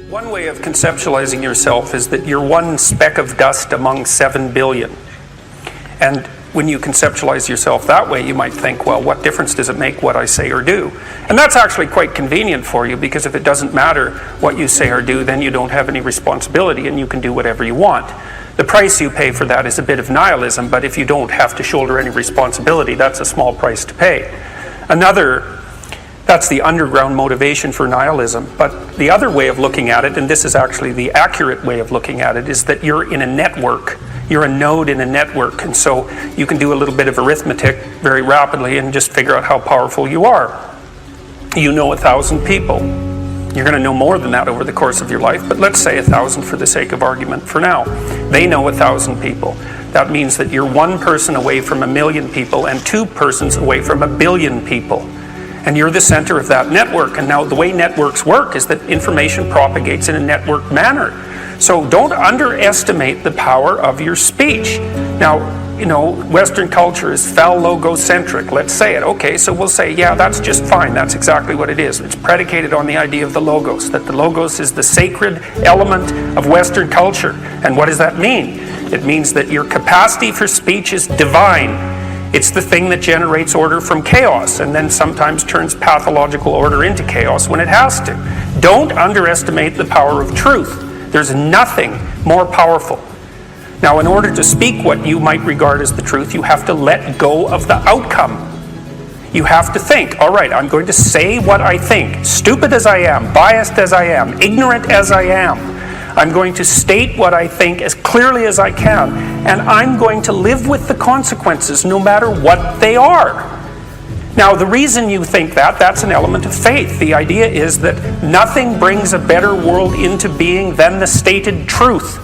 One way of conceptualizing yourself is that you're one speck of dust among 7 billion. And when you conceptualize yourself that way, you might think, well, what difference does it make what I say or do? And that's actually quite convenient for you, because if it doesn't matter what you say or do, then you don't have any responsibility and you can do whatever you want. The price you pay for that is a bit of nihilism, but if you don't have to shoulder any responsibility, that's a small price to pay. That's the underground motivation for nihilism. But the other way of looking at it, and this is actually the accurate way of looking at it, is that you're in a network. You're a node in a network, and so you can do a little bit of arithmetic very rapidly and just figure out how powerful you are. You know 1,000 people. You're going to know more than that over the course of your life, but let's say 1,000 for the sake of argument for now. They know 1,000 people. That means that you're one person away from 1 million people and 2 persons away from 1 billion people. And you're the center of that network. And now the way networks work is that information propagates in a network manner. So don't underestimate the power of your speech. Now, you know, Western culture is phallogocentric. Let's say it. Okay, so we'll say, yeah, that's just fine. That's exactly what it is. It's predicated on the idea of the logos, that the logos is the sacred element of Western culture. And what does that mean? It means that your capacity for speech is divine. It's the thing that generates order from chaos and then sometimes turns pathological order into chaos when it has to. Don't underestimate the power of truth. There's nothing more powerful. Now, in order to speak what you might regard as the truth, you have to let go of the outcome. You have to think, all right, I'm going to say what I think, stupid as I am, biased as I am, ignorant as I am. I'm going to state what I think as clearly as I can, and I'm going to live with the consequences no matter what they are. Now, the reason you think that's an element of faith. The idea is that nothing brings a better world into being than the stated truth.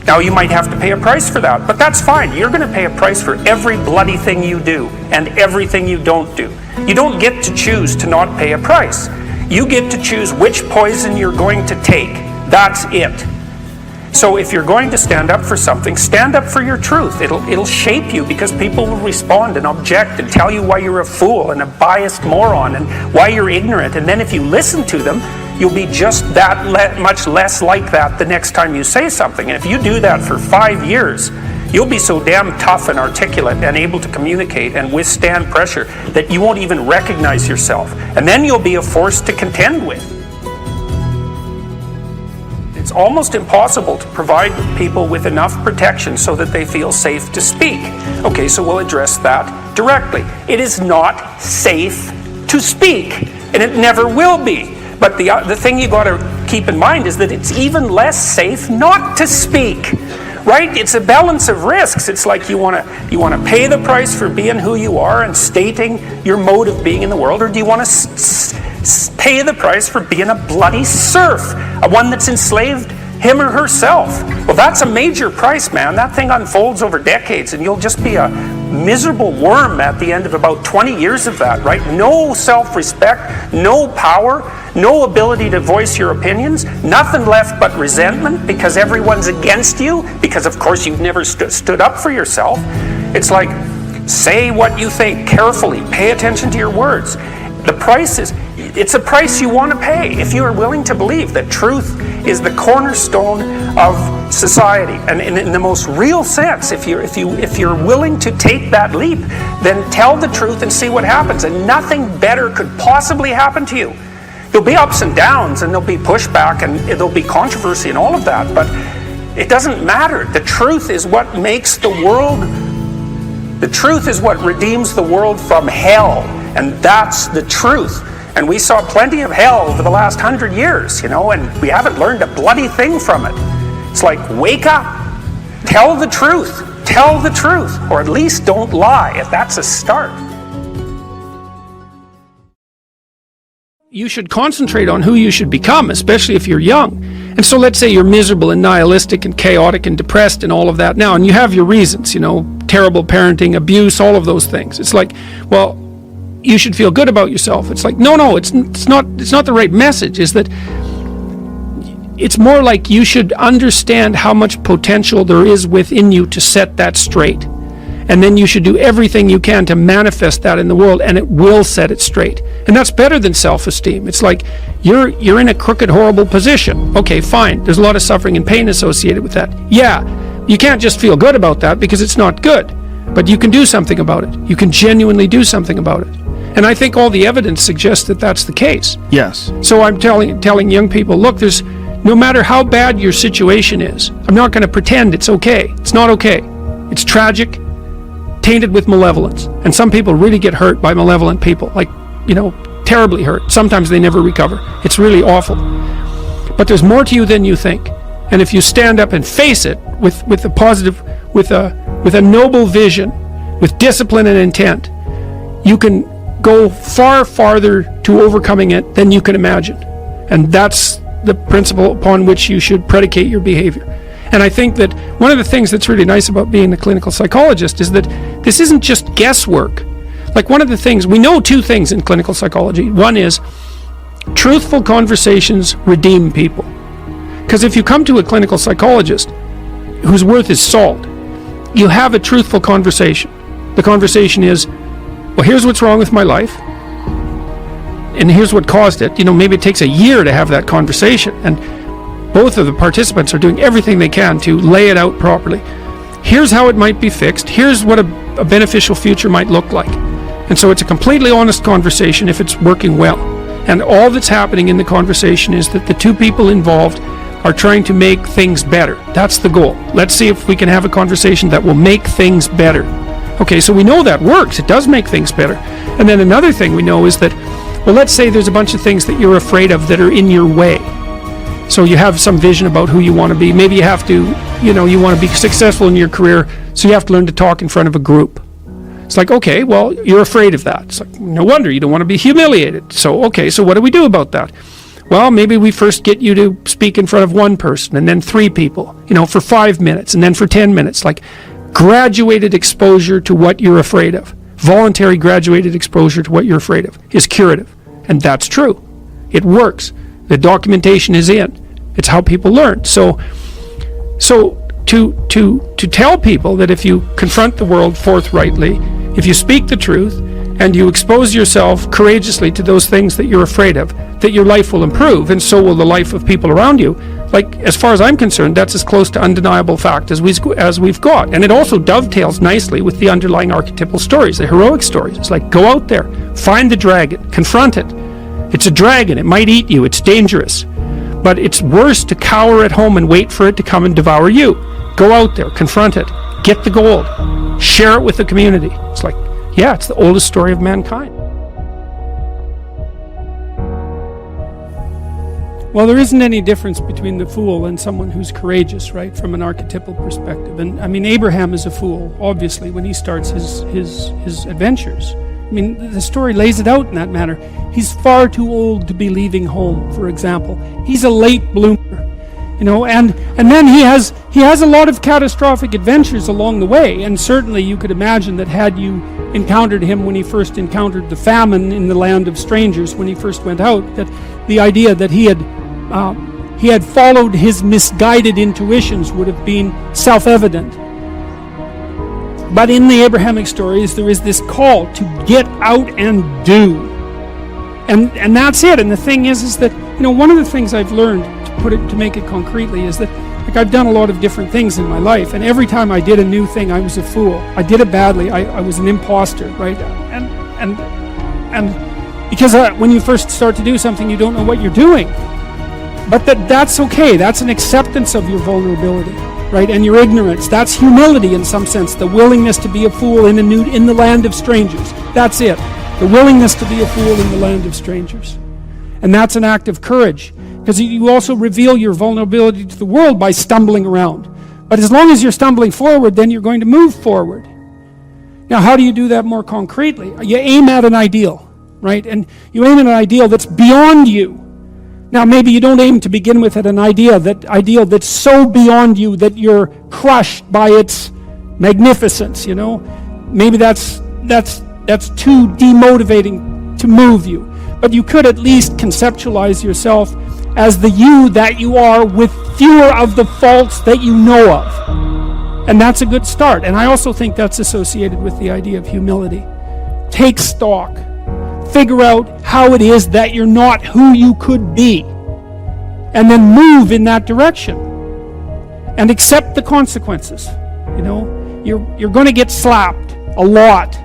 Now, you might have to pay a price for that, but that's fine. You're going to pay a price for every bloody thing you do and everything you don't do. You don't get to choose to not pay a price. You get to choose which poison you're going to take. That's it. So if you're going to stand up for something, stand up for your truth. It'll shape you, because people will respond and object and tell you why you're a fool and a biased moron and why you're ignorant. And then if you listen to them, you'll be just that much less like that the next time you say something. And if you do that for 5 years, you'll be so damn tough and articulate and able to communicate and withstand pressure that you won't even recognize yourself. And then you'll be a force to contend with. It's almost impossible to provide people with enough protection so that they feel safe to speak. Okay, so we'll address that directly. It is not safe to speak, and it never will be. But the thing you got to keep in mind is that it's even less safe not to speak. Right? It's a balance of risks. It's like you want to pay the price for being who you are and stating your mode of being in the world, or do you want to pay the price for being a bloody serf, one that's enslaved him or herself? Well, that's a major price, man. That thing unfolds over decades, and you'll just be a miserable worm at the end of about 20 years of that, right? No self-respect, no power, no ability to voice your opinions, nothing left but resentment because everyone's against you, because of course you've never stood up for yourself. It's like, say what you think carefully, pay attention to your words. The price it's a price you want to pay if you are willing to believe that truth is the cornerstone of society. And in the most real sense, if you're willing to take that leap, then tell the truth and see what happens. And nothing better could possibly happen to you. There'll be ups and downs, and there'll be pushback, and there'll be controversy and all of that, but it doesn't matter. The truth is what makes the world, the truth is what redeems the world from hell, and that's the truth. And we saw plenty of hell over the last 100 years, and we haven't learned a bloody thing from it. It's like, wake up, tell the truth, or at least don't lie, if that's a start. You should concentrate on who you should become, especially if you're young. And so let's say you're miserable and nihilistic and chaotic and depressed and all of that now, and you have your reasons, terrible parenting, abuse, all of those things. It's like, well, you should feel good about yourself. It's like, no, it's not the right message. Is that it's more like you should understand how much potential there is within you to set that straight. And then you should do everything you can to manifest that in the world, and it will set it straight. And that's better than self-esteem. It's like you're in a crooked, horrible position. Okay, fine. There's a lot of suffering and pain associated with that. Yeah, you can't just feel good about that because it's not good. But you can do something about it. You can genuinely do something about it. And I think all the evidence suggests that that's the case. Yes. So I'm telling young people, look, there's no matter how bad your situation is, I'm not going to pretend it's okay. It's not okay. It's tragic, tainted with malevolence. And some people really get hurt by malevolent people, like, terribly hurt. Sometimes they never recover. It's really awful. But there's more to you than you think. And if you stand up and face it with a positive, with a noble vision, with discipline and intent, you can go far farther to overcoming it than you can imagine. And that's the principle upon which you should predicate your behavior. And I think that one of the things that's really nice about being a clinical psychologist is that this isn't just guesswork. Like, one of the things, we know two things in clinical psychology. One is truthful conversations redeem people. Because if you come to a clinical psychologist whose worth is salt, you have a truthful conversation. The conversation is, well, here's what's wrong with my life, and here's what caused it. Maybe it takes a year to have that conversation, and both of the participants are doing everything they can to lay it out properly. Here's how it might be fixed. Here's what a beneficial future might look like. And so it's a completely honest conversation if it's working well. And all that's happening in the conversation is that the two people involved are trying to make things better. That's the goal. Let's see if we can have a conversation that will make things better. Okay, so we know that works. It does make things better. And then another thing we know is that, well, let's say there's a bunch of things that you're afraid of that are in your way. So you have some vision about who you want to be. Maybe you have to, you want to be successful in your career, so you have to learn to talk in front of a group. It's like, okay, well, you're afraid of that. It's like, no wonder, you don't want to be humiliated. So, okay, so what do we do about that? Well, maybe we first get you to speak in front of one person, and then 3 people, for 5 minutes, and then for 10 minutes. Like, graduated exposure to what you're afraid of. Voluntary graduated exposure to what you're afraid of is curative. And that's true. It works. The documentation is in. It's how people learn. So to tell people that if you confront the world forthrightly, if you speak the truth, and you expose yourself courageously to those things that you're afraid of, that your life will improve, and so will the life of people around you. Like, as far as I'm concerned, that's as close to undeniable fact as we've got. And it also dovetails nicely with the underlying archetypal stories, the heroic stories. It's like, go out there, find the dragon, confront it. It's a dragon, it might eat you, it's dangerous. But it's worse to cower at home and wait for it to come and devour you. Go out there, confront it, get the gold, share it with the community. It's like, yeah, it's the oldest story of mankind. Well, there isn't any difference between the fool and someone who's courageous, right, from an archetypal perspective. And I mean, Abraham is a fool, obviously, when he starts his adventures. I mean, the story lays it out in that manner. He's far too old to be leaving home, for example. He's a late bloomer, and then he has a lot of catastrophic adventures along the way. And certainly you could imagine that had you encountered him when he first encountered the famine in the land of strangers, when he first went out, that the idea that he had followed his misguided intuitions would have been self-evident. But in the Abrahamic stories, there is this call to get out and do. And that's it. And the thing is that, one of the things I've learned, to make it concretely, is that, like, I've done a lot of different things in my life, and every time I did a new thing, I was a fool. I did it badly. I was an imposter, right? And because when you first start to do something, you don't know what you're doing. But that's okay. That's an acceptance of your vulnerability, right? And your ignorance. That's humility in some sense. The willingness to be a fool in the land of strangers. That's it. The willingness to be a fool in the land of strangers. And that's an act of courage, because you also reveal your vulnerability to the world by stumbling around. But as long as you're stumbling forward, then you're going to move forward. Now, how do you do that more concretely? You aim at an ideal, right? And you aim at an ideal that's beyond you. Now, maybe you don't aim to begin with at an ideal that's so beyond you that you're crushed by its magnificence, Maybe that's too demotivating to move you. But you could at least conceptualize yourself as the you that you are, with fewer of the faults that you know of. And that's a good start. And I also think that's associated with the idea of humility. Take stock. Figure out how it is that you're not who you could be. And then move in that direction. And accept the consequences. You know, you're going to get slapped a lot.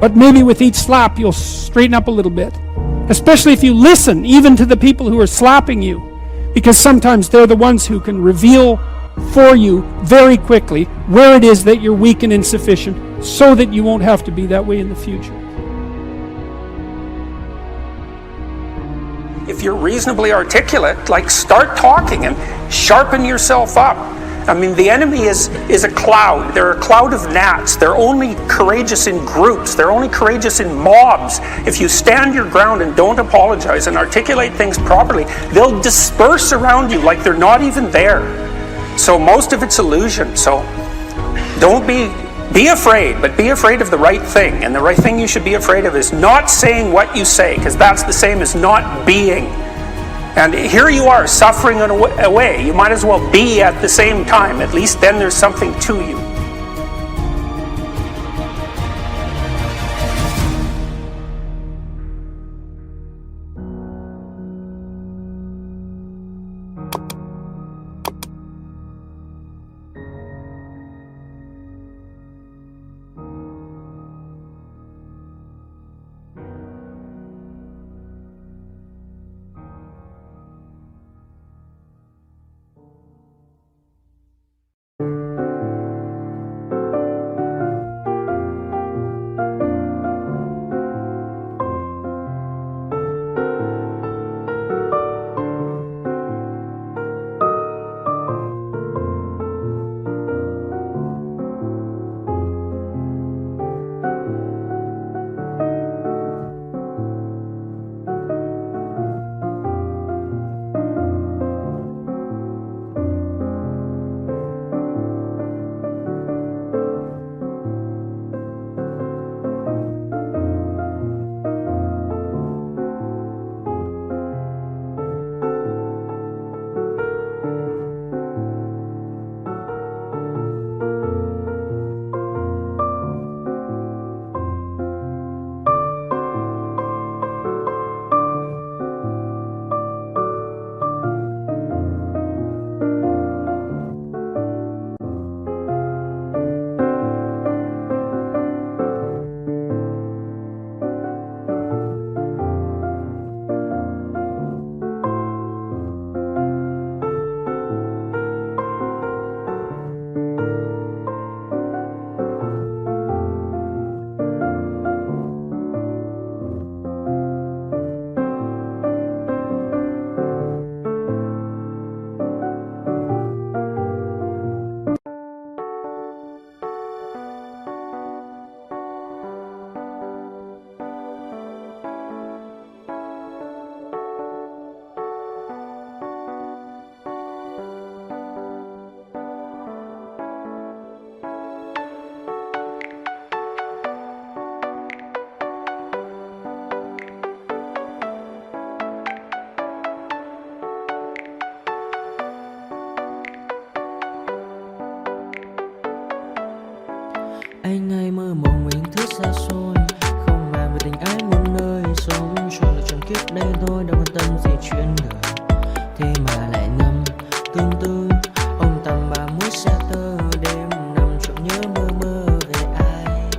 But maybe with each slap you'll straighten up a little bit. Especially if you listen even to the people who are slapping you. Because sometimes they're the ones who can reveal for you very quickly where it is that you're weak and insufficient, so that you won't have to be that way in the future. If you're reasonably articulate, like, start talking and sharpen yourself up. I mean, the enemy is a cloud. They're a cloud of gnats. They're only courageous in groups. They're only courageous in mobs. If you stand your ground and don't apologize and articulate things properly, they'll disperse around you like they're not even there. So most of it's illusion. So don't be afraid, but be afraid of the right thing. And the right thing you should be afraid of is not saying what you say, because that's the same as not being. And here you are, suffering away. You might as well be at the same time. At least then there's something to you. Anh ai mơ mộng mình thức xa xôi, không màng về tình ái muôn nơi, sống cho là trọn kiếp đây thôi, đâu quan tâm gì chuyện đời. Thế mà lại ngâm tương tư ông tầm bà muối xe tơ, đêm nằm trộm nhớ mơ mơ về ai.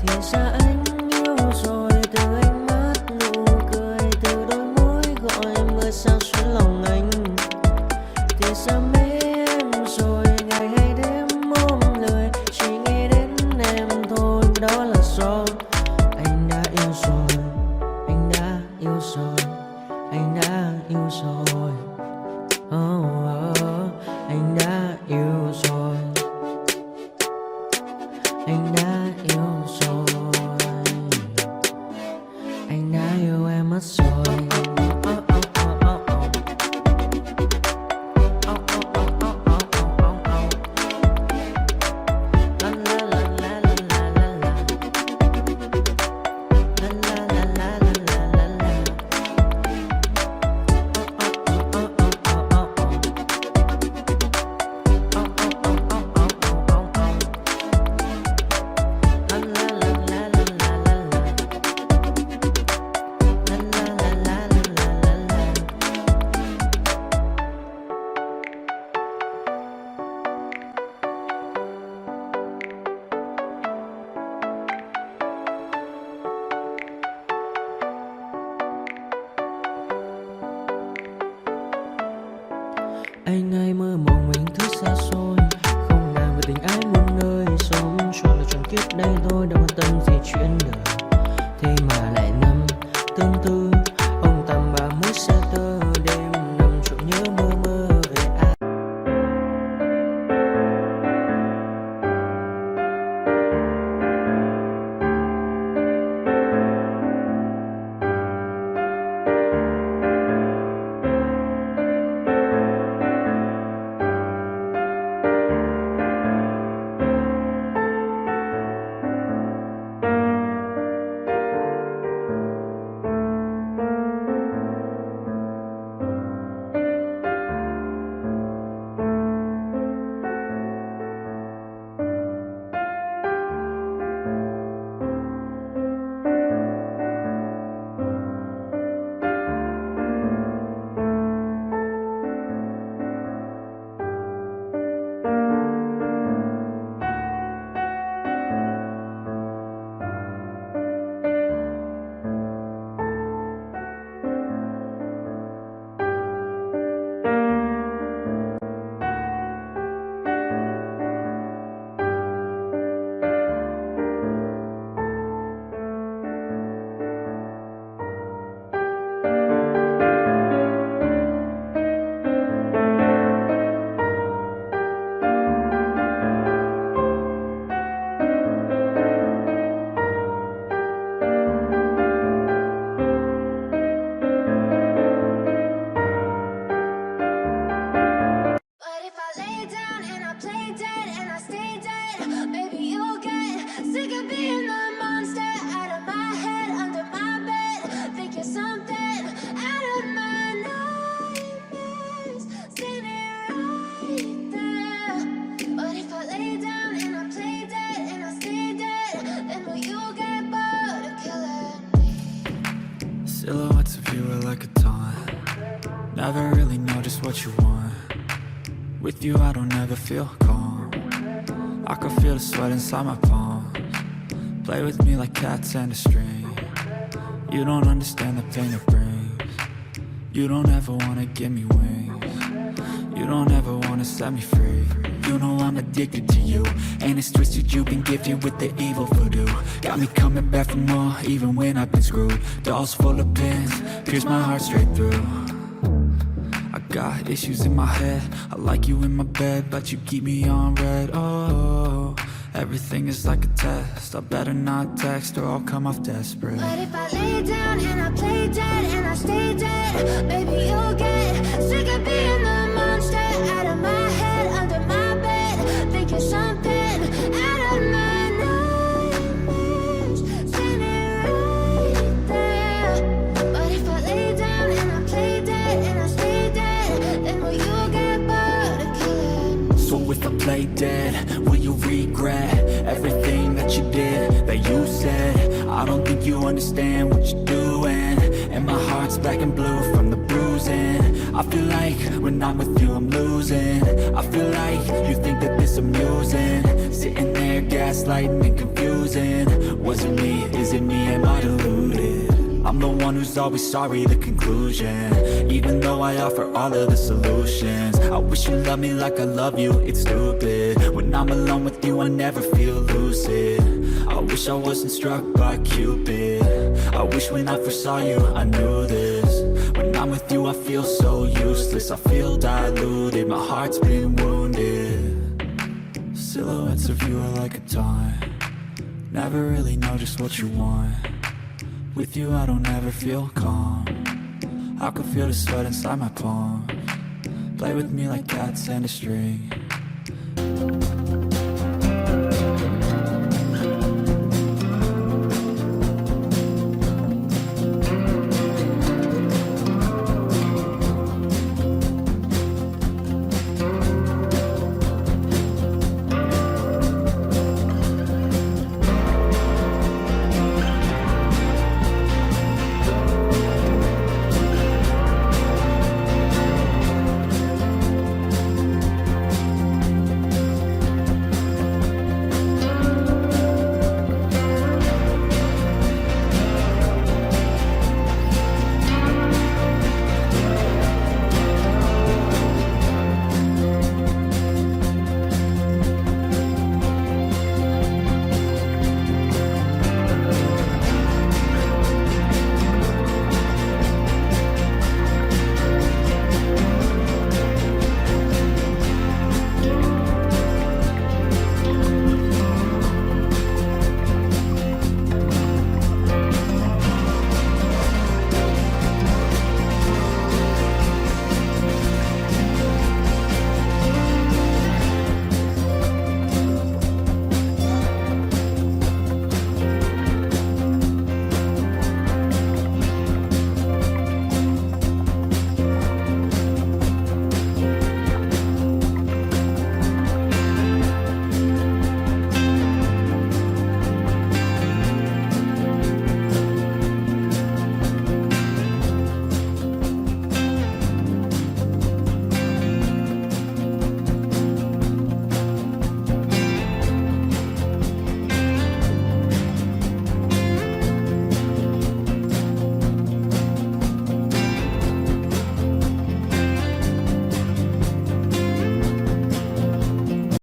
Thì ra anh yêu rồi, từ ánh mắt nụ cười, từ đôi môi gọi mưa sao xuyến lòng anh. Thì ra mê em rồi, ngày hay đêm ôm lời, chỉ nghĩ đến em thôi, đó là do anh đã yêu rồi, anh đã yêu rồi, anh đã yêu rồi. Anh đã yêu rồi, anh đã yêu rồi, anh đã yêu em mất rồi. Anh hay mơ mộng mình thứ xa xôi, không màng về tình ái muôn nơi. Sống cho là trọn kiếp đây thôi, đâu quan tâm gì chuyện đời. Thế mà lại năm tương tư, ông tầm bà mới xa tơ. Đêm nằm trộm nhớ mơ mơ về ai. But if I lay down and I play dead and I stay dead, maybe you'll get sick of being the monster out of my head, under my bed. Think you're something out of my nightmares, standing right there. But if I lay down and I play dead and I stay dead, then will you get bored of killing me? Silhouettes of you are like a taunt. Never really know just what you want. With you I don't ever feel calm. I can feel the sweat inside my palms. Play with me like cats and a string. You don't understand the pain it brings. You don't ever wanna give me wings. You don't ever wanna set me free. You know I'm addicted to you, and it's twisted. You've been gifted with the evil voodoo. Got me coming back for more, even when I've been screwed. Dolls full of pins, pierce my heart straight through. I got issues in my head. I like you in my bed, but you keep me on red. Oh, everything is like a test. I better not text or I'll come off desperate. But if I lay down and I play dead and I stay dead, maybe you'll get sick of being the monster out of my head, under my bed. Think you're something out of my nightmares, standing right there. But if I lay down and I play dead and I stay dead, then will you get bored of killing me? So if I play dead, will you regret everything that you did, that you said? I don't think you understand what you're doing, and my heart's black and blue from the bruising. I feel like when I'm with you I'm losing. I feel like you think that this amusing, sitting there gaslighting and confusing. Was it me? Is it me? Am I deluded? I'm the one who's always sorry, the conclusion. Even though I offer all of the solutions, I wish you loved me like I love you, it's stupid. When I'm alone with you I never feel lucid. I wish I wasn't struck by Cupid. I wish when I first saw you I knew this. When I'm with you I feel so useless. I feel diluted, my heart's been wounded. Silhouettes of you are like a taunt. Never really know just what you want. With you I don't ever feel calm. I can feel the sweat inside my palms. Play with me like cats and a string.